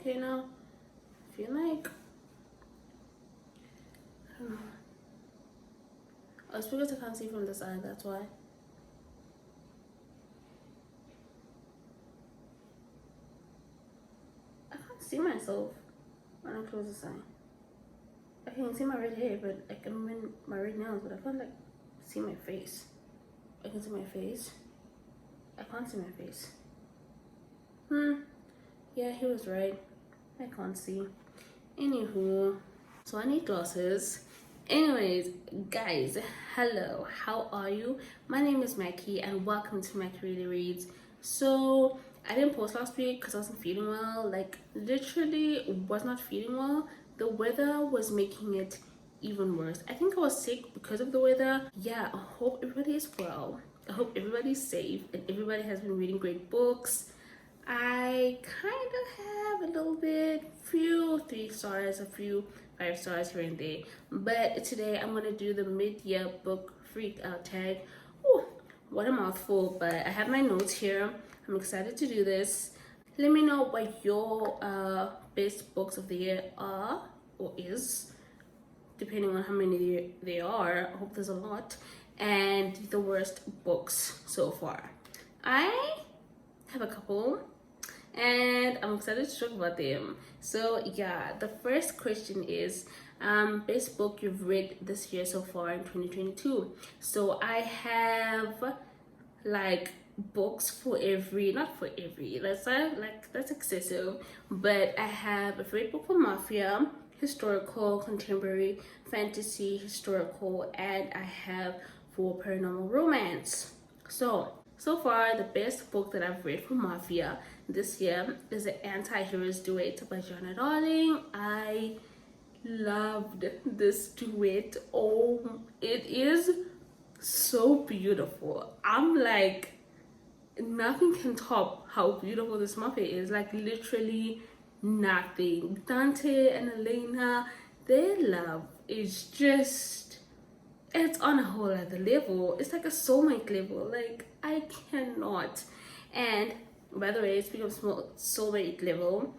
okay now. I feel like, I don't know. Oh, it's because I can't see from the side, that's why. I can't see myself when I close the eye. I can see my red hair, but I can my red nails, but I can't like see my face. I can see my face. I can't see my face. Yeah, he was right. I can't see. Anywho, so I need glasses. Anyways, guys, hello. How are you? My name is Mackie, and welcome to Mackie Really Reads. So I didn't post last week because I wasn't feeling well. Like literally, was not feeling well. The weather was making it even worse. I think I was sick because of the weather. Yeah, I hope everybody is well. I hope everybody's safe and everybody has been reading great books. I kind of have a little bit, few 3 stars, a few 5 stars here and there. But today I'm gonna do the mid-year book freak out tag. Ooh, what a mouthful! But I have my notes here. I'm excited to do this. Let me know what your best books of the year are or is, depending on how many there are. I hope there's a lot. And the worst books so far. I have a couple and I'm excited to talk about them. So yeah, the first question is best book you've read this year so far in 2022. So I have like books for every, not for every, that's like that's excessive, but I have a favorite book for mafia, historical, contemporary, fantasy, historical, and I have for paranormal romance. So far, the best book that I've read for mafia this year is The Anti-Heroes Duet by Joanna Darling. I loved this duet. Oh, it is so beautiful. I'm like, nothing can top how beautiful this mafia is. Like, literally nothing. Dante and Elena, their love is just, it's on a whole other level. It's like a soulmate level. Like, I cannot. And by the way, speaking of soulmate level,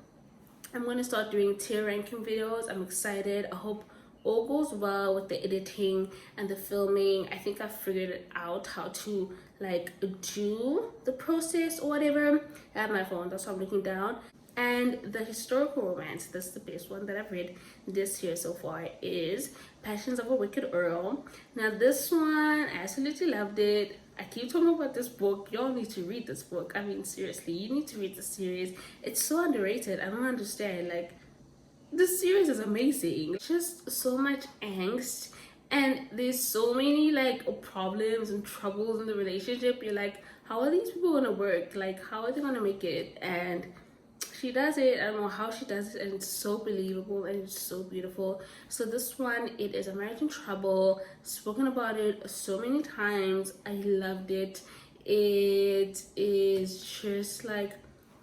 I'm going to start doing tier ranking videos. I'm excited. I hope all goes well with the editing and the filming. I think I figured out how to like do the process or whatever. I have my phone, that's why I'm looking down. And the historical romance, that's the best one that I've read this year so far, is Passions of a Wicked Earl. Now this one, I absolutely loved it. I keep talking about this book. Y'all need to read this book. I mean, seriously, you need to read the series. It's so underrated. I don't understand. Like, this series is amazing. Just so much angst, and there's so many like problems and troubles in the relationship. You're like, how are these people gonna work? Like, how are they gonna make it? And she does it. I don't know how she does it, and it's so believable and it's so beautiful. So this one, it is American Trouble. Spoken about it so many times. I loved it. It is just like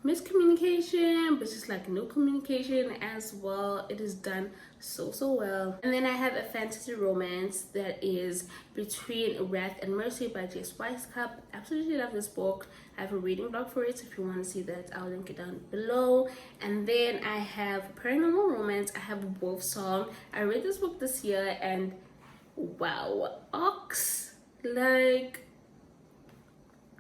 miscommunication, but just like no communication as well. It is done so well. And then I have a fantasy romance that is Between Wrath and Mercy by Jess Weisskopf. Absolutely love this book. I have a reading blog for it, so if you want to see that, I'll link it down below. And then I have paranormal romance. I have Wolf Song. I read this book this year, and wow, Ox, like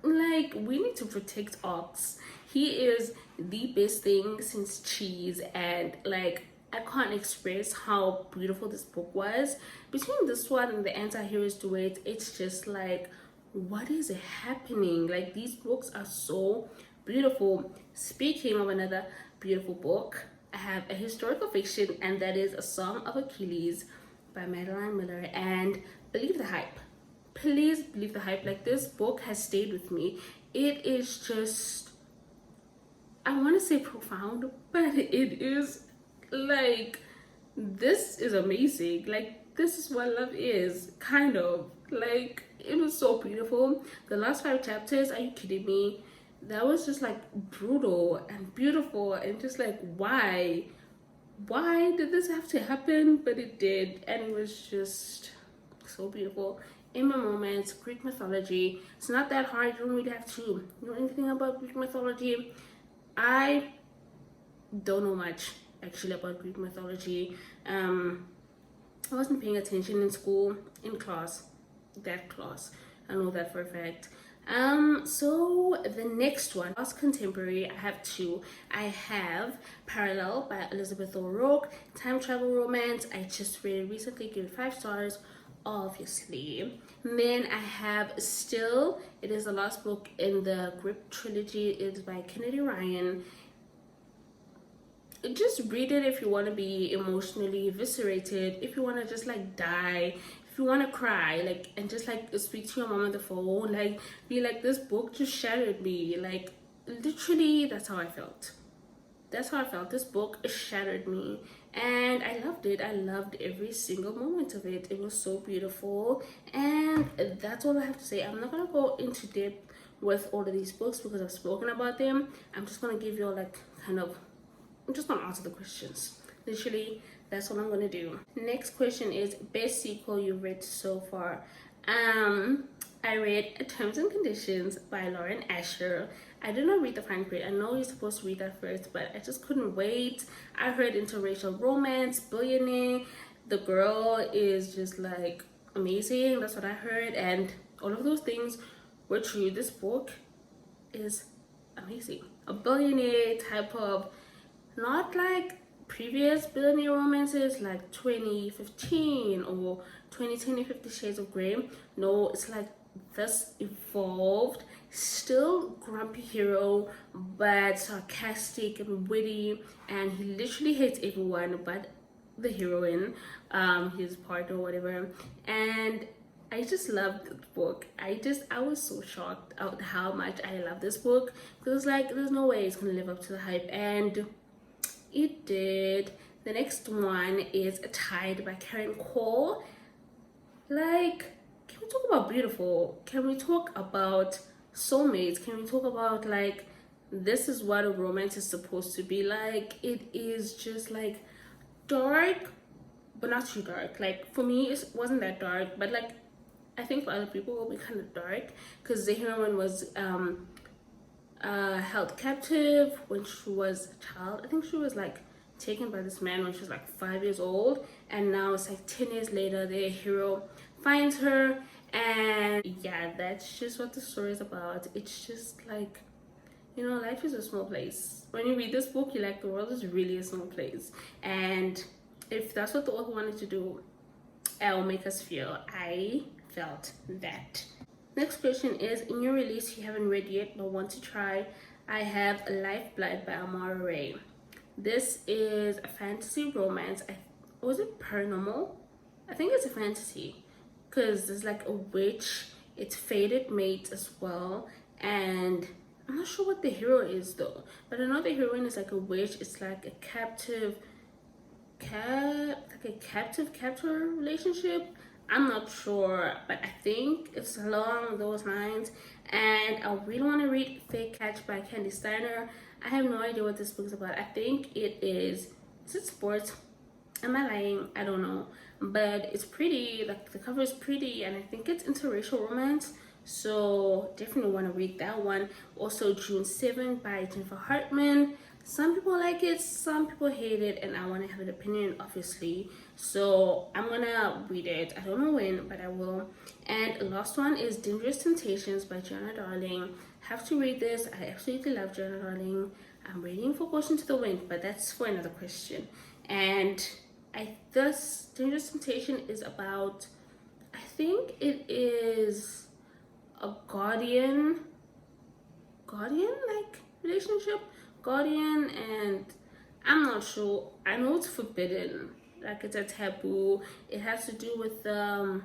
we need to protect Ox. He is the best thing since cheese, and like I can't express how beautiful this book was. Between this one and The Anti-Heroes Duet, it's just like, what is happening? Like, these books are so beautiful. Speaking of another beautiful book, I have a historical fiction, and that is A Song of Achilles by Madeline Miller. And believe the hype. Please believe the hype. Like, this book has stayed with me. It is just, I want to say profound, but it is like, this is amazing. Like, this is what love is, kind of. Like, it was so beautiful. The last 5 chapters, are you kidding me? That was just like brutal and beautiful, and just like, why did this have to happen? But it did, and it was just so beautiful. In my moments, Greek mythology, it's not that hard. You don't really have to know anything about Greek mythology. I don't know much actually about Greek mythology. I wasn't paying attention in school, in class, that class. I know that for a fact. So the next one, last contemporary, I have two. I have Parallel by Elizabeth O'Rourke, time travel romance. I just read it recently, give it 5 stars, obviously. And then I have Still. It is the last book in the Grip trilogy. It is by Kennedy Ryan. Just read it if you want to be emotionally eviscerated, if you want to just like die, if you want to cry, like, and just like speak to your mom on the phone, like be like, this book just shattered me. Like literally, that's how I felt. This book shattered me, and I loved it. I loved every single moment of it. It was so beautiful, and that's all I have to say. I'm not gonna go into depth with all of these books because I've spoken about them. I'm just gonna give you all like I'm just gonna answer the questions. Literally, that's what I'm gonna do. Next question is best sequel you've read so far. I read Terms and Conditions by Lauren Asher. I did not read the fine print. I know you're supposed to read that first, but I just couldn't wait. I heard interracial romance, billionaire. The girl is just like amazing. That's what I heard, and all of those things were true. This book is amazing. A billionaire type of, not like previous billionaire romances like 2015 or 2020 50 Shades of Grey. No, it's like this evolved, still grumpy hero, but sarcastic and witty, and he literally hates everyone but the heroine, his partner or whatever. And I just loved the book. I was so shocked at how much I love this book, because like there's no way it's gonna live up to the hype, and it did. The next one is Tide by Karen Cole. Like, can we talk about beautiful? Can we talk about soulmates? Can we talk about like, this is what a romance is supposed to be like? It is just like dark, but not too dark. Like for me, it wasn't that dark, but like I think for other people it will be kind of dark, because the heroine was held captive when she was a child. I think she was like taken by this man when she was like 5 years old, and now it's like 10 years later the hero finds her. And yeah, that's just what the story is about. It's just like, you know, life is a small place. When you read this book, you're like, the world is really a small place, and if that's what the author wanted to do, it'll make us feel. I felt that. Next question is, in your release you haven't read yet but want to try. I have Lifeblood by Amara Ray. This is a fantasy romance. Was it paranormal? I think it's a fantasy, because there's like a witch. It's fated mate as well, and I'm not sure what the hero is though, but I know the heroine is like a witch. It's like a captive captor relationship. I'm not sure, but I think it's along those lines. And I really want to read Fake Catch by Candy Steiner. I have no idea what this book is about. I think it is it sports? Am I lying? I don't know, but it's pretty. Like the cover is pretty, and I think it's interracial romance, so definitely want to read that one. Also June 7 by Jennifer Hartman. Some people like it, some people hate it, and I want to have an opinion, obviously, so I'm gonna read it. I don't know when, but I will. And the last one is Dangerous Temptations by Joanna Darling. Have to read this. I absolutely love Joanna Darling. I'm waiting for Caution to the Wind, but that's for another question. And this Dangerous Temptation is about, I think it is a guardian like relationship, guardian, and I'm not sure. I know it's forbidden, like it's a taboo. It has to do with the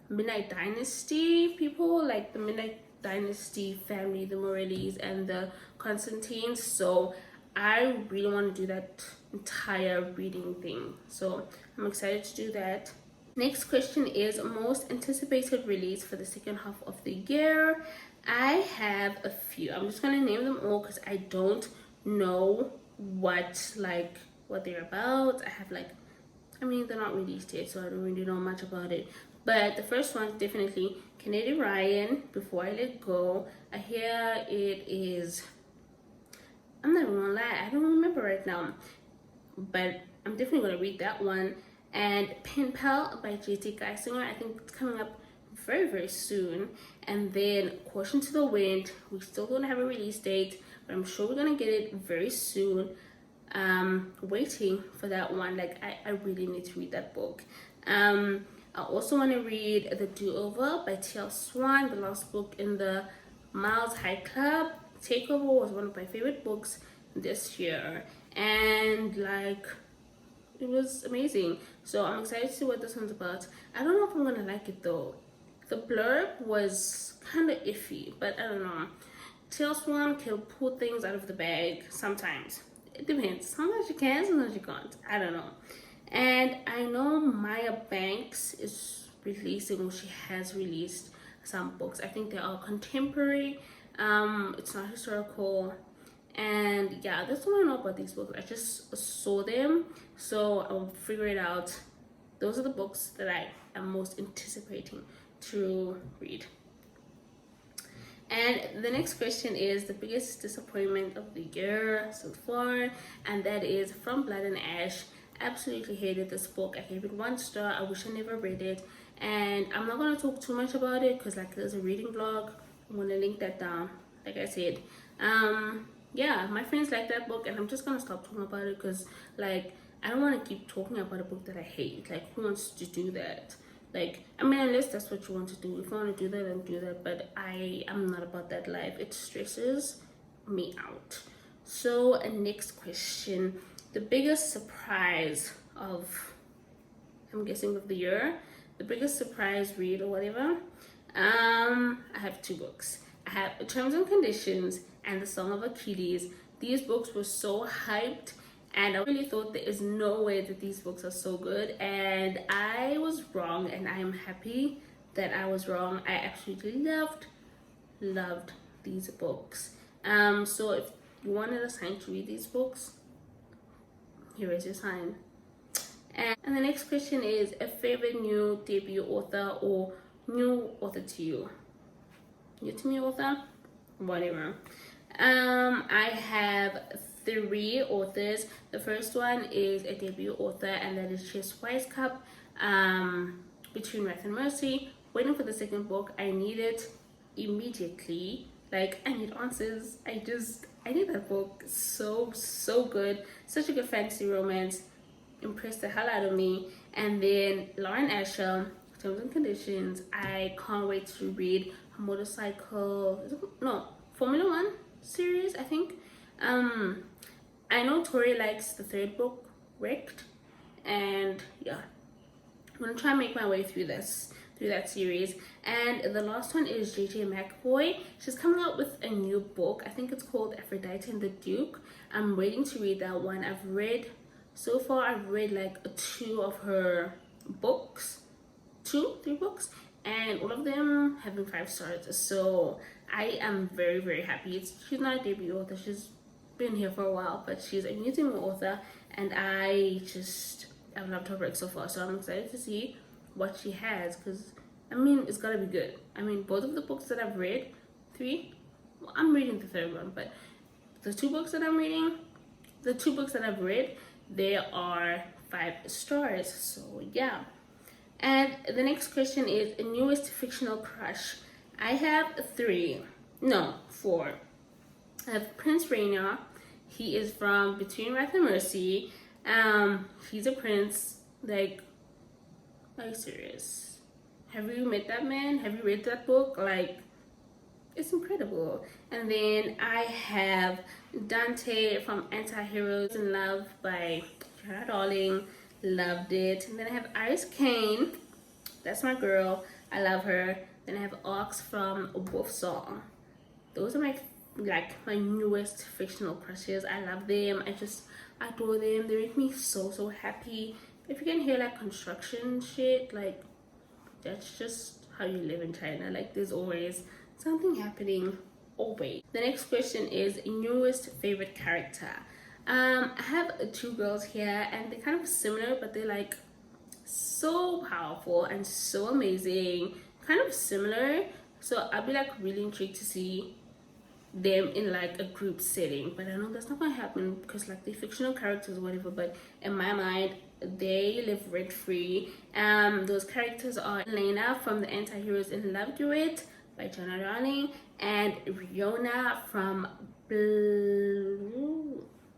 Midnight Dynasty people, like the Midnight Dynasty family, the Morellis and the Constantines. So I really want to do that entire reading thing, so I'm excited to do that. Next question is most anticipated release for the second half of the year. I have a few. I'm just gonna name them all because I don't know what they're about. I have they're not released yet, so I don't really know much about it. But the first one, definitely Kennedy Ryan, Before I Let Go. I hear it is I'm not even gonna lie, I don't remember right now, but I'm definitely gonna read that one. And Pen Pal by JT Geisinger, I think it's coming up very, very soon. And then Caution to the Wind, we still don't have a release date, but I'm sure we're gonna get it very soon. Waiting for that one. Like, I really need to read that book. I also want to read The Do-Over by T.L. Swan, the last book in the Miles High Club. Takeover was one of my favorite books this year, and like, it was amazing. So I'm excited to see what this one's about. I don't know if I'm gonna like it though. The blurb was kind of iffy, but I don't know. T.L. Swan can pull things out of the bag sometimes. It depends. Sometimes you can, sometimes you can't. I don't know. And I know Maya Banks is releasing, or she has released some books. I think they are contemporary. It's not historical. And yeah, that's all I know about these books. I just saw them, so I'll figure it out. Those are the books that I am most anticipating to read. And the next question is the biggest disappointment of the year so far, and that is From Blood and Ash. Absolutely hated this book. I gave it 1 star. I wish I never read it, and I'm not gonna talk too much about it because like there's a reading blog. I'm gonna link that down. Like I said, yeah, my friends like that book, and I'm just gonna stop talking about it because like I don't want to keep talking about a book that I hate. Like, who wants to do that? Like, I mean, unless that's what you want to do. If you want to do that, then do that. But I am not about that life. It stresses me out. So, next question. The biggest surprise of, I'm guessing, of the year. The biggest surprise read or whatever. I have 2 books. I have Terms and Conditions and The Song of Achilles. These books were so hyped, and I really thought there is no way that these books are so good, and I was wrong, and I am happy that I was wrong. I absolutely loved these books. So if you wanted a sign to read these books, here is your sign. And the next question is a favorite new debut author or new author to you. New to me author? Whatever. I have 3 authors. The first one is a debut author, and that is Chess Wisecup, Between Wrath and Mercy. Waiting for the second book. I need it immediately. Like, I need answers. I need that book. So good. Such a good fantasy romance. Impressed the hell out of me. And then Lauren Asher, Terms and Conditions. I can't wait to read her motorcycle, Formula One series, I think. I know Tori likes the 3rd book, Wrecked, and yeah, I'm gonna try and make my way through that series. And the last one is JJ McAvoy. She's coming out with a new book. I think it's called Aphrodite and the Duke. I'm waiting to read that one. I've read like 2 of her books, 3 books, and all of them have been 5 stars. So I am very, very happy. She's not a debut author. She's been here for a while, but she's a new author, and I've loved her work so far. So I'm excited to see what she has, because I mean, it's gotta be good. I mean, both of the books that I've read, 3, well, I'm reading the 3rd one, but the 2 books that I'm reading, the 2 books that I've read, they are 5 stars. So yeah. And the next question is a newest fictional crush. I have 4. I have Prince Rainier. He is from Between Wrath and Mercy. He's a prince. Like, are you serious? Have you met that man? Have you read that book? Like, it's incredible. And then I have Dante from Anti-Heroes in Love by Tara Darling. Loved it. And then I have Iris Kane. That's my girl. I love her. Then I have Ox from Wolf Song. Those are my newest fictional crushes. I love them. I just adore them. They make me so happy. If you can hear like construction shit, like that's just how you live in China. Like, there's always something happening, always. The next question is newest favorite character. I have 2 girls here, and they're kind of similar, but they're like so powerful and so amazing, kind of similar. So I'll be like really intrigued to see them in like a group setting, but I know that's not gonna happen because like they're fictional characters or whatever, but in my mind they live rent free. Those characters are Elena from The Anti-Heroes in Love Duet by Jonah Darling, and Riona from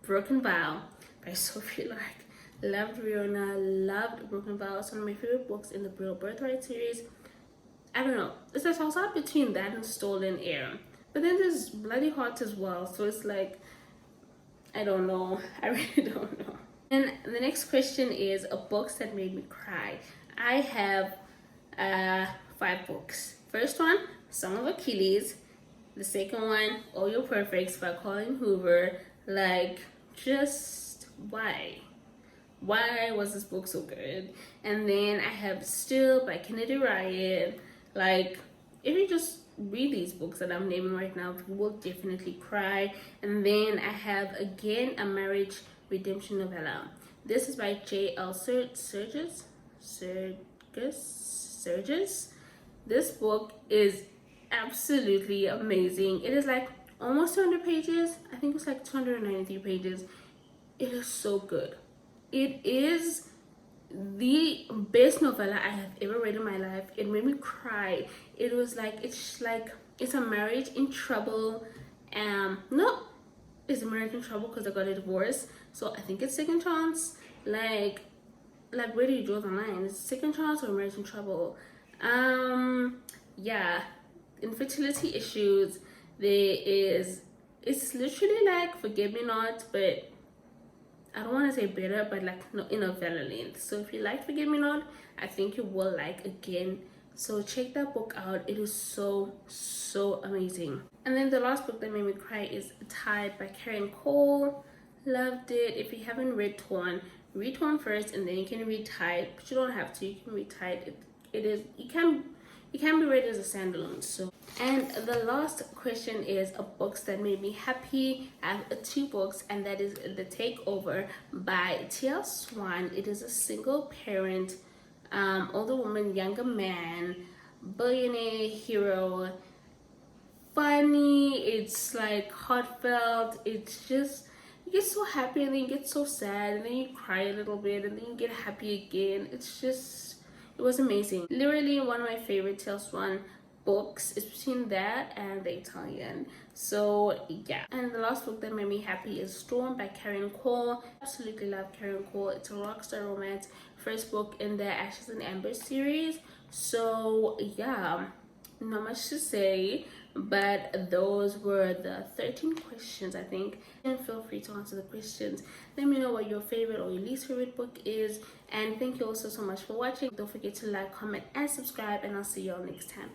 Broken Vow by Sophie Lark. Loved Riona, loved Broken Vow. It's one of my favorite books in the Real Birthright series. I don't know, it's a toss up between that and Stolen Air, but then there's Bloody Heart as well, so it's like, I don't know. I really don't know. And the next question is books that made me cry. I have 5 books. First one, Song of Achilles. The second one, All Your Perfects by Colin Hoover. Like, just why was this book so good? And then I have Still by Kennedy Ryan. Like, if you just read these books that I'm naming right now, you will definitely cry. And then I have again a marriage redemption novella. This is by J.L. Surges. This book is absolutely amazing. It is like almost 200 pages. I think it's like 293 pages. It is so good. It is the best novella I have ever read in my life. It made me cry. It was like, it's a marriage in trouble. No, it's a marriage in trouble because I got a divorce. So I think it's second chance. Like where do you draw the line? Is it second chance or marriage in trouble? Yeah, infertility issues. It's literally like Forgive Me Not, but I don't want to say better, but like no, in a novella length. So if you like Forgive Me Not, I think you will like Again. So check that book out. It is so amazing. And then the last book that made me cry is Tied by Karen Cole. Loved it. If you haven't read Torn, read Torn first and then you can read Tied, but you don't have to. You can read Tied. It can be read as a standalone. So, and the last question is books that made me happy. I have 2 books, and that is The Takeover by T.L. Swan. It is a single parent, older woman, younger man, billionaire hero. Funny. It's like heartfelt. It's just, you get so happy and then you get so sad and then you cry a little bit and then you get happy again. It was amazing. Literally one of my favorite T.L. Swan books is between that and The Italian. So yeah. And the last book that made me happy is Storm by Karen Cole. Absolutely love Karen Cole. It's a rockstar romance. First book in the Ashes and Amber series. So yeah, not much to say, but those were the 13 questions, I think. And feel free to answer the questions. Let me know what your favorite or your least favorite book is, and thank you also so much for watching. Don't forget to like, comment, and subscribe, and I'll see you all next time.